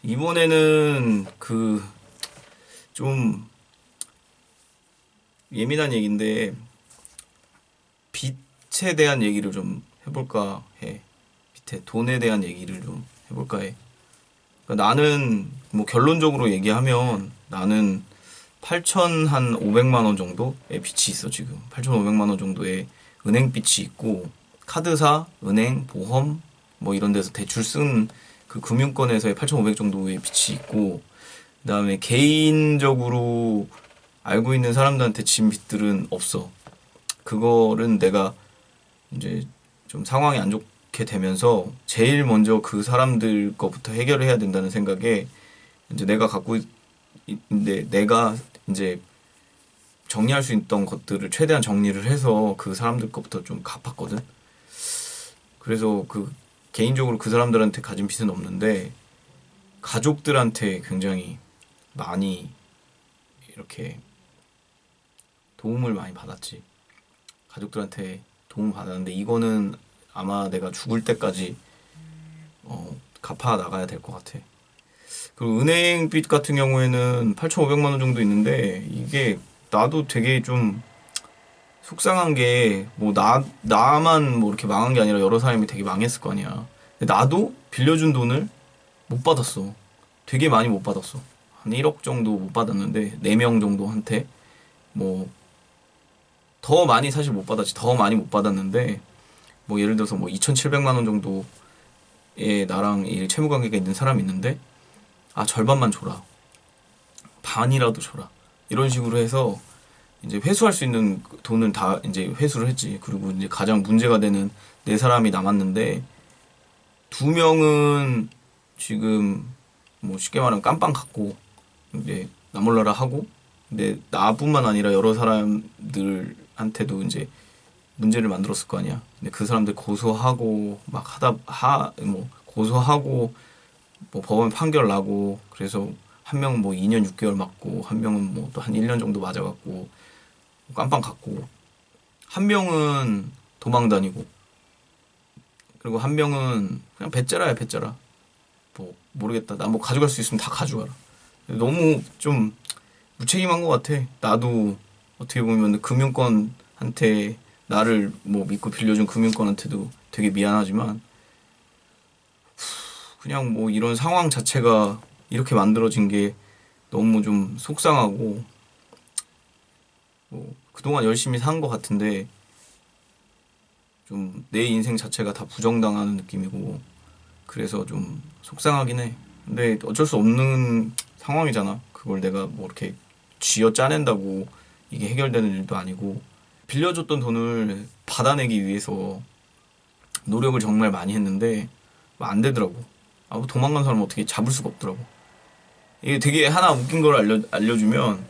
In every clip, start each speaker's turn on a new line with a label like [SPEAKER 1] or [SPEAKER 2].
[SPEAKER 1] 이번에는 좀 예민한 얘기인데 빚에 대한 얘기를 좀 해볼까 해. 빚에 돈에 대한 얘기를 좀 해볼까 해. 그러니까 나는 뭐 결론적으로 얘기하면 나는 8천 한 500만 원 정도의 빚이 있어 지금. 8,500만 원 정도의 은행 빚이 있고 카드사, 은행, 보험 뭐 이런 데서 대출 쓴 그 금융권에서의 8,500 정도의 빚이 있고 그다음에 개인적으로 알고 있는 사람들한테 진 빚들은 없어. 그거는 내가 이제 좀 상황이 안 좋게 되면서 제일 먼저 그 사람들 거부터 해결을 해야 된다는 생각에 이제 내가 갖고 있는데 내가 이제 정리할 수 있던 것들을 최대한 정리를 해서 그 사람들 거부터 좀 갚았거든. 그래서 개인적으로 그 사람들한테 가진 빚은 없는데 가족들한테 굉장히 많이 이렇게 도움을 많이 받았지. 가족들한테 도움 받았는데 이거는 아마 내가 죽을 때까지 갚아 나가야 될 것 같아. 그리고 은행빚 같은 경우에는 8,500만 원 정도 있는데 이게 나도 되게 좀 속상한 게 뭐 나만 뭐 이렇게 망한 게 아니라 여러 사람이 되게 망했을 거 아니야. 근데 나도 빌려준 돈을 못 받았어. 되게 많이 못 받았어. 한 1억 정도 못 받았는데 4명 정도한테 뭐 더 많이 사실 못 받았지. 더 많이 못 받았는데 뭐 예를 들어서 뭐 2,700만 원 정도의 나랑 이 채무 관계가 있는 사람이 있는데 아 절반만 줘라. 반이라도 줘라. 이런 식으로 해서 이제 회수할 수 있는 돈은 다 이제 회수를 했지. 그리고 이제 가장 문제가 되는 네 사람이 남았는데 두 명은 지금 뭐 쉽게 말하면 깜빵 갔고 이제 나 몰라라 하고 근데 나뿐만 아니라 여러 사람들한테도 이제 문제를 만들었을 거 아니야. 근데 그 사람들 고소하고 막 뭐 고소하고 뭐 법원 판결 나고 그래서 한 명은 뭐 2년 6개월 맞고 한 명은 뭐 또 한 1년 정도 맞아갖고 깜빵 갔고 한 명은 도망 다니고 그리고 한 명은 그냥 배째라야 배째라. 뭐 모르겠다. 나 뭐 가져갈 수 있으면 다 가져가라. 너무 좀 무책임한 것 같아. 나도 어떻게 보면 금융권한테 나를 뭐 믿고 빌려준 금융권한테도 되게 미안하지만 그냥 뭐 이런 상황 자체가 이렇게 만들어진 게 너무 좀 속상하고 뭐 그동안 열심히 산 것 같은데 좀 내 인생 자체가 다 부정당하는 느낌이고 그래서 좀 속상하긴 해. 근데 어쩔 수 없는 상황이잖아. 그걸 내가 뭐 이렇게 쥐어 짜낸다고 이게 해결되는 일도 아니고 빌려줬던 돈을 받아내기 위해서 노력을 정말 많이 했는데 안 되더라고. 아, 뭐 도망간 사람 어떻게 잡을 수가 없더라고. 이게 되게 하나 웃긴 걸 알려주면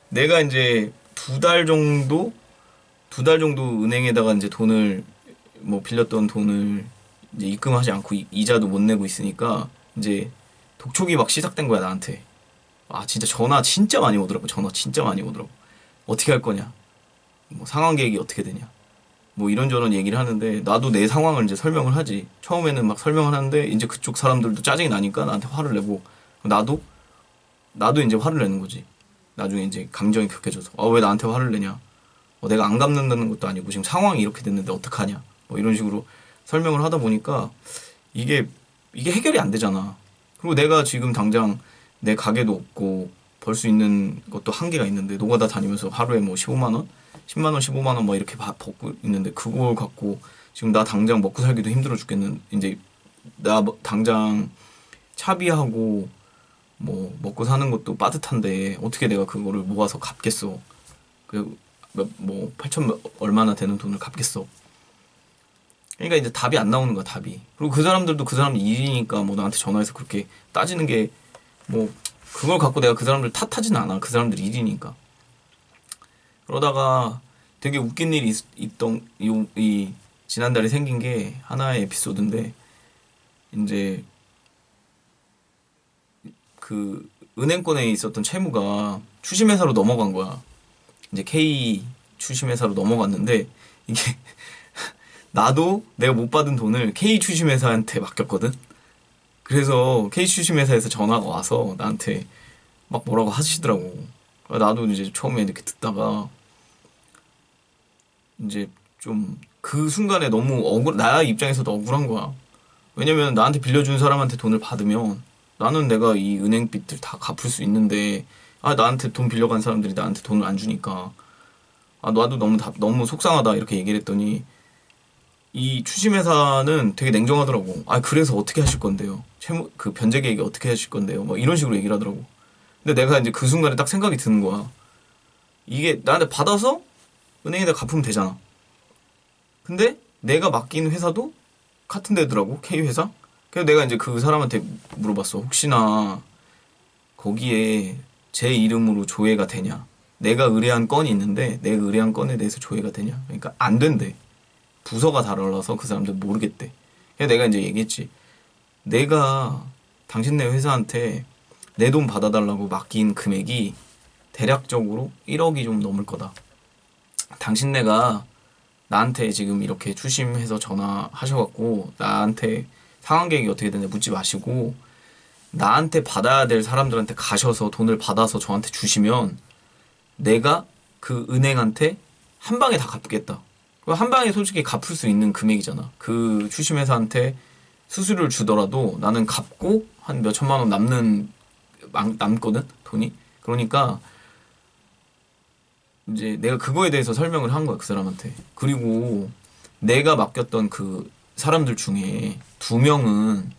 [SPEAKER 1] 내가 이제 2달 정도 은행에다가 이제 돈을 뭐 빌렸던 돈을 이제 입금하지 않고 이자도 못 내고 있으니까 이제 독촉이 막 시작된 거야 나한테. 아 진짜 전화 진짜 많이 오더라고. 전화 진짜 많이 오더라고. 어떻게 할 거냐? 뭐 상황 계획이 어떻게 되냐? 뭐 이런저런 얘기를 하는데 나도 내 상황을 이제 설명을 하지. 처음에는 막 설명을 하는데 이제 그쪽 사람들도 짜증이 나니까 나한테 화를 내고 나도 나도 이제 화를 내는 거지. 나중에 이제 감정이 격해져서 왜 나한테 화를 내냐? 내가 안 갚는다는 것도 아니고 지금 상황이 이렇게 됐는데 어떡하냐? 뭐 이런 식으로 설명을 하다 보니까 이게 이게 해결이 안 되잖아. 그리고 내가 지금 당장 내 가게도 없고 벌 수 있는 것도 한계가 있는데 노가다 다니면서 하루에 뭐 15만 원, 10만 원, 15만 원 뭐 이렇게 벌고 있는데 그걸 갖고 지금 나 당장 먹고 살기도 힘들어 죽겠는 이제 나 당장 차비하고 뭐 먹고 사는 것도 빠듯한데 어떻게 내가 그거를 모아서 갚겠어. 뭐 8천 얼마나 되는 돈을 갚겠어. 그러니까 이제 답이 안 나오는 거야, 답이. 그리고 그 사람들도 그 사람들 일이니까 뭐 나한테 전화해서 그렇게 따지는 게 뭐 그걸 갖고 내가 그 사람들 탓하지는 않아. 그 사람들 일이니까. 그러다가 되게 웃긴 일이 이 지난달에 생긴 게 하나의 에피소드인데 이제 그 은행권에 있었던 채무가 추심회사로 넘어간 거야. 이제 K 추심회사로 넘어갔는데 이게 나도 내가 못 받은 돈을 K 추심회사한테 맡겼거든. 그래서 K추심 회사에서 전화가 와서 나한테 막 뭐라고 하시더라고. 나도 이제 처음에 이렇게 듣다가 이제 좀 그 순간에 너무 나 입장에서도 억울한 거야. 왜냐면 나한테 빌려준 사람한테 돈을 받으면 나는 내가 이 은행빚들 다 갚을 수 있는데, 나한테 돈 빌려간 사람들이 나한테 돈을 안 주니까 나도 너무 속상하다 이렇게 얘기를 했더니 이 추심회사는 되게 냉정하더라고. 그래서 어떻게 하실 건데요? 그 변제 계획이 어떻게 하실 건데요? 뭐 이런 식으로 얘기를 하더라고. 근데 내가 이제 그 순간에 딱 생각이 드는 거야. 이게 나한테 받아서 은행에다 갚으면 되잖아. 근데 내가 맡긴 회사도 같은 데더라고, K회사. 그래서 내가 이제 그 사람한테 물어봤어. 혹시나 거기에 제 이름으로 조회가 되냐? 내가 의뢰한 건이 있는데 내가 의뢰한 건에 대해서 조회가 되냐? 그러니까 안 된대. 부서가 달라서 그 사람들 모르겠대. 그래서 내가 이제 얘기했지. 내가 당신네 회사한테 내 돈 받아달라고 맡긴 금액이 대략적으로 1억이 좀 넘을 거다. 당신네가 나한테 지금 이렇게 추심해서 전화하셔갖고 나한테 상환 계획이 어떻게 되냐 묻지 마시고 나한테 받아야 될 사람들한테 가셔서 돈을 받아서 저한테 주시면 내가 그 은행한테 한 방에 다 갚겠다. 한 방에 솔직히 갚을 수 있는 금액이잖아. 그 추심회사한테 수수료를 주더라도 나는 갚고 한 몇 천만 원 남거든 돈이. 그러니까 이제 내가 그거에 대해서 설명을 한 거야 그 사람한테. 그리고 내가 맡겼던 그 사람들 중에 2명은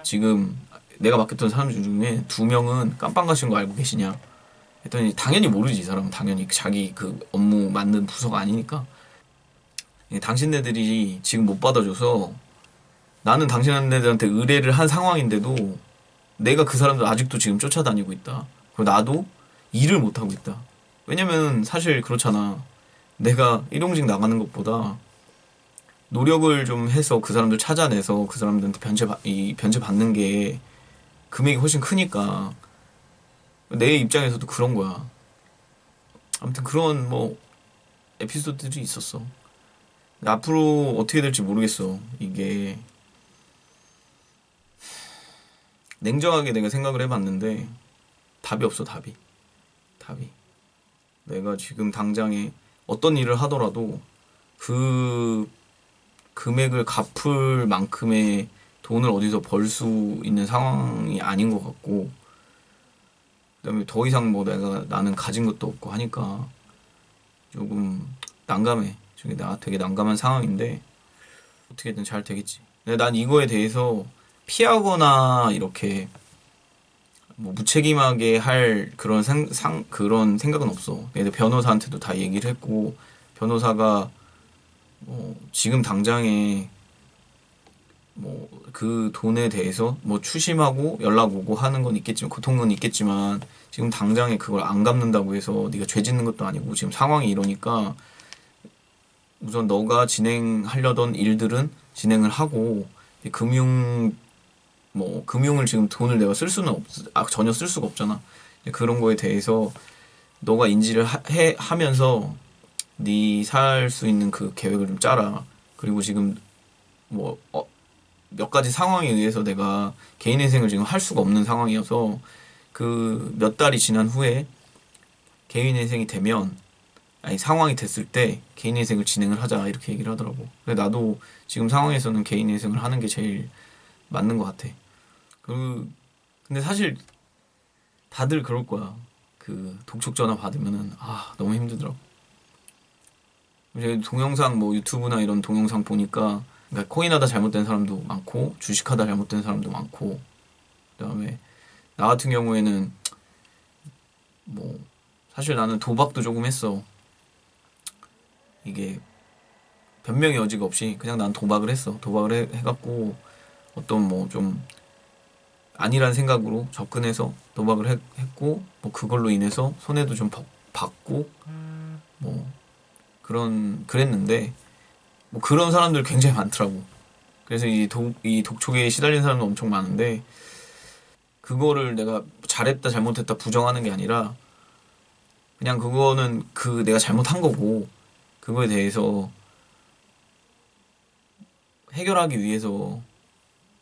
[SPEAKER 1] 지금 내가 맡겼던 사람들 중에 2명은 깜빵 가신 거 알고 계시냐 했더니 당연히 모르지. 이 사람은 당연히 자기 그 업무 만든 부서가 아니니까. 당신네들이 지금 못 받아줘서 나는 당신네들한테 의뢰를 한 상황인데도 내가 그 사람들 아직도 지금 쫓아다니고 있다. 그리고 나도 일을 못하고 있다. 왜냐면 사실 그렇잖아. 내가 일용직 나가는 것보다 노력을 좀 해서 그 사람들 찾아내서 그 사람들한테 변제 받는 게 금액이 훨씬 크니까 내 입장에서도 그런 거야. 아무튼 그런 뭐 에피소드들이 있었어. 앞으로 어떻게 될지 모르겠어. 이게 냉정하게 내가 생각을 해봤는데 답이 없어. 답이 내가 지금 당장에 어떤 일을 하더라도 그 금액을 갚을 만큼의 돈을 어디서 벌 수 있는 상황이 아닌 것 같고, 그다음에 더 이상 뭐 나는 가진 것도 없고 하니까 조금 난감해. 저게 나 되게 난감한 상황인데 어떻게든 잘 되겠지. 근데 난 이거에 대해서 피하거나 이렇게 뭐 무책임하게 할 그런 생각은 없어. 내가 변호사한테도 다 얘기를 했고, 변호사가 지금 당장에 뭐 그 돈에 대해서 뭐 추심하고 연락 오고 하는 건 있겠지만 고통은 있겠지만 지금 당장에 그걸 안 갚는다고 해서 네가 죄 짓는 것도 아니고 지금 상황이 이러니까 우선 너가 진행하려던 일들은 진행을 하고 금융을 지금 돈을 내가 쓸 수는 전혀 쓸 수가 없잖아. 그런 거에 대해서 너가 인지를 하면서 네 살 수 있는 그 계획을 좀 짜라. 그리고 지금 뭐 몇 가지 상황에 의해서 내가 개인회생을 지금 할 수가 없는 상황이어서 그 몇 달이 지난 후에 개인회생이 되면 상황이 됐을 때 개인회생을 진행을 하자 이렇게 얘기를 하더라고. 근데 나도 지금 상황에서는 개인회생을 하는 게 제일 맞는 것 같아. 근데 사실 다들 그럴 거야. 그 독촉 전화 받으면은 너무 힘들더라고. 이제 동영상 뭐 유튜브나 이런 동영상 보니까 그러니까 코인하다 잘못된 사람도 많고 주식하다 잘못된 사람도 많고 그다음에 나 같은 경우에는 뭐 사실 나는 도박도 조금 했어. 이게 변명의 여지가 없이 그냥 난 도박을 했어. 해갖고 어떤 뭐 좀 아니란 생각으로 접근해서 했고 뭐 그걸로 인해서 손해도 좀 받고 뭐 그랬는데 뭐 그런 사람들 굉장히 많더라고. 그래서 이 독촉에 시달린 사람도 엄청 많은데 그거를 내가 잘했다 잘못했다 부정하는 게 아니라 그냥 그거는 내가 잘못한 거고 그거에 대해서 해결하기 위해서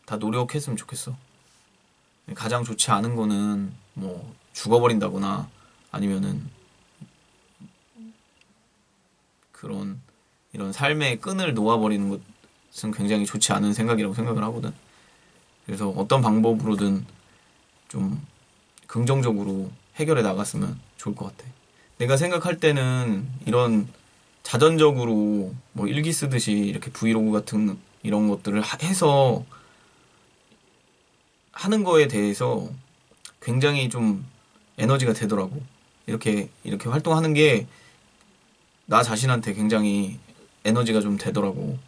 [SPEAKER 1] 다 노력했으면 좋겠어. 가장 좋지 않은 거는 뭐 죽어버린다거나 아니면은 그런 이런 삶의 끈을 놓아버리는 것은 굉장히 좋지 않은 생각이라고 생각을 하거든. 그래서 어떤 방법으로든 좀 긍정적으로 해결해 나갔으면 좋을 것 같아. 내가 생각할 때는 이런 자전적으로 뭐 일기 쓰듯이 이렇게 브이로그 같은 이런 것들을 해서 하는 거에 대해서 굉장히 좀 에너지가 되더라고. 이렇게 활동하는 게 나 자신한테 굉장히 에너지가 좀 되더라고.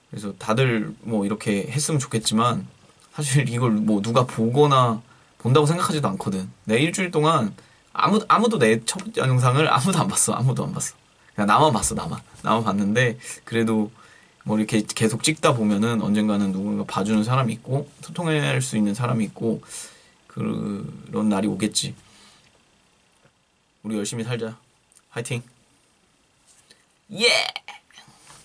[SPEAKER 1] 그래서 다들 뭐 이렇게 했으면 좋겠지만 사실 이걸 뭐 누가 보거나 본다고 생각하지도 않거든. 내 일주일 동안 아무도 내 첫 영상을 아무도 안 봤어. 아무도 안 봤어. 그냥 나만 봤어. 나만 봤는데 그래도 뭐 이렇게 계속 찍다 보면은 언젠가는 누군가 봐주는 사람이 있고 소통할 수 있는 사람이 있고 그런 날이 오겠지. 우리 열심히 살자. 화이팅. 예!